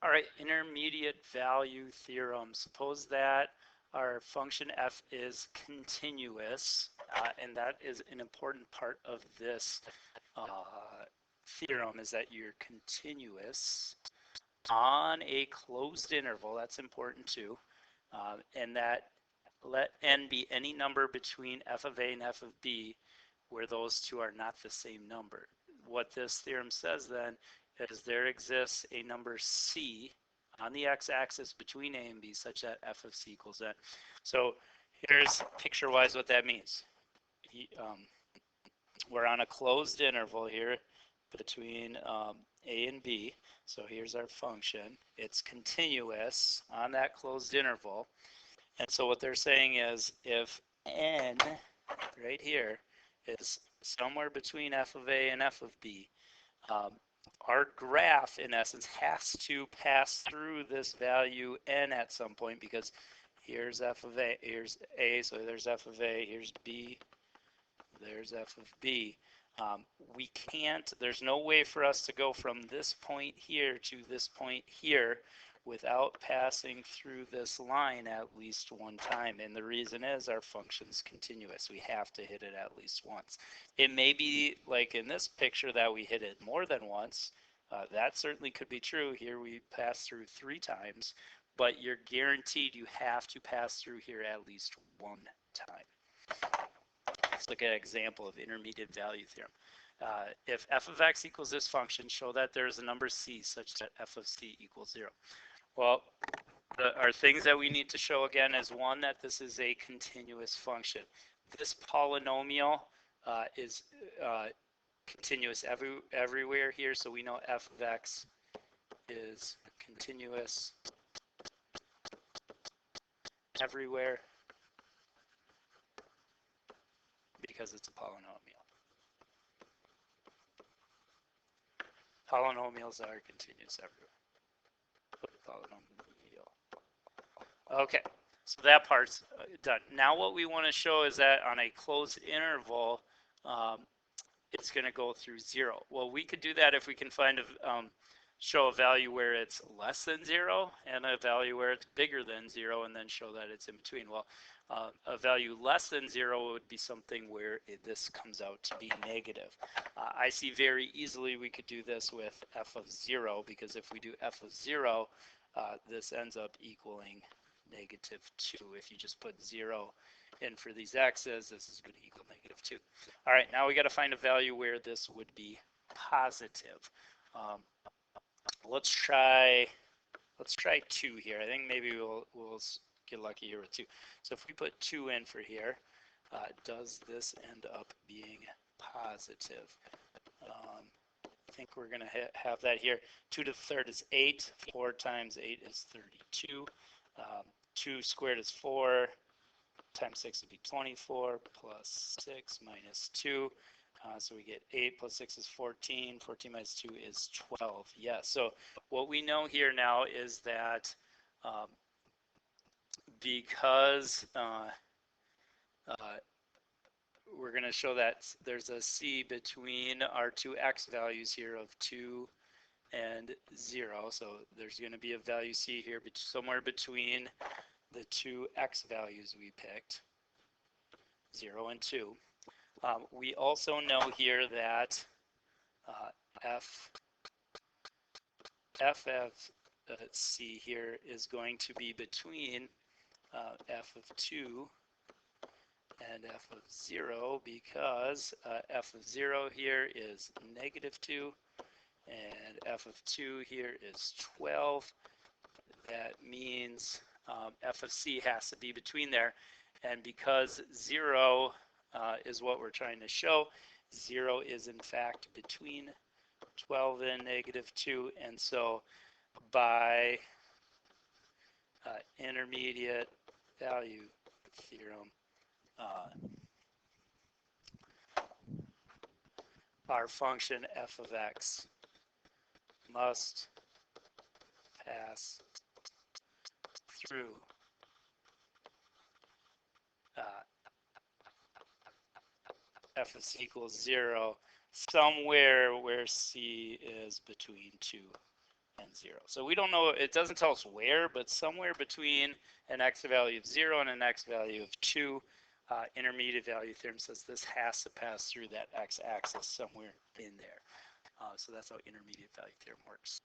All right, intermediate value theorem. Suppose that our function f is continuous, and that is an important part of this theorem, is that you're continuous on a closed interval. That's important too, and that let n be any number between f of a and f of b where those two are not the same number. What this theorem says then is there exists a number c on the x-axis between a and b such that f of c equals n. So here's picture-wise what that means. We're on a closed interval here between a and b. So here's our function. It's continuous on that closed interval. And so what they're saying is if n right here is somewhere between f of a and f of b, our graph in essence has to pass through this value n at some point, because here's f of a, here's a, so there's f of a, here's b, there's f of b. We can't, there's no way for us to go from this point here to this point here without passing through this line at least one time. And the reason is our function's continuous. We have to hit it at least once. It may be like in this picture that we hit it more than once. That certainly could be true. Here we pass through 3 times, but you're guaranteed you have to pass through here at least one time. Let's look at an example of intermediate value theorem. If f of x equals this function, show that there's a number c such that f of c equals 0. Well, our things that we need to show again is one, that this is a continuous function. This polynomial is continuous everywhere here, so we know f of x is continuous everywhere because it's a polynomial. Polynomials are continuous everywhere. Polynomial. Okay, so that part's done. Now what we want to show is that on a closed interval, it's going to go through 0. Well, we could do that if we can find show a value where it's less than 0 and a value where it's bigger than 0, and then show that it's in between. Well, a value less than 0 would be something where this comes out to be negative. I see very easily we could do this with f of 0, because if we do f of 0, this ends up equaling negative 2. If you just put 0 in for these x's, this is going to equal negative 2. All right, now we got to find a value where this would be positive. Let's try 2 here. I think maybe we'll get lucky here with 2. So if we put 2 in for here, does this end up being positive? I think we're going to have that here. 2 to the third is 8. 4 times 8 is 32. 2 squared is 4. Times 6 would be 24, plus 6 minus 2. So we get 8 plus 6 is 14. 14 minus 2 is 12. Yeah, so what we know here now is that because we're going to show that there's a c between our two x values here of 2 and 0. So there's going to be a value c here somewhere between the two x values we picked, 0 and 2. We also know here that f of c here is going to be between f of 2 and f of 0, because f of 0 here is negative 2 and f of 2 here is 12. That means f of c has to be between there, and because 0 is what we're trying to show, 0 is in fact between 12 and negative 2, and so by intermediate value theorem, our function f of x must pass through f of c equals 0 somewhere where c is between 2 and 0. So we don't know, it doesn't tell us where, but somewhere between an x value of 0 and an x value of 2, intermediate value theorem says this has to pass through that x-axis somewhere in there. So that's how intermediate value theorem works.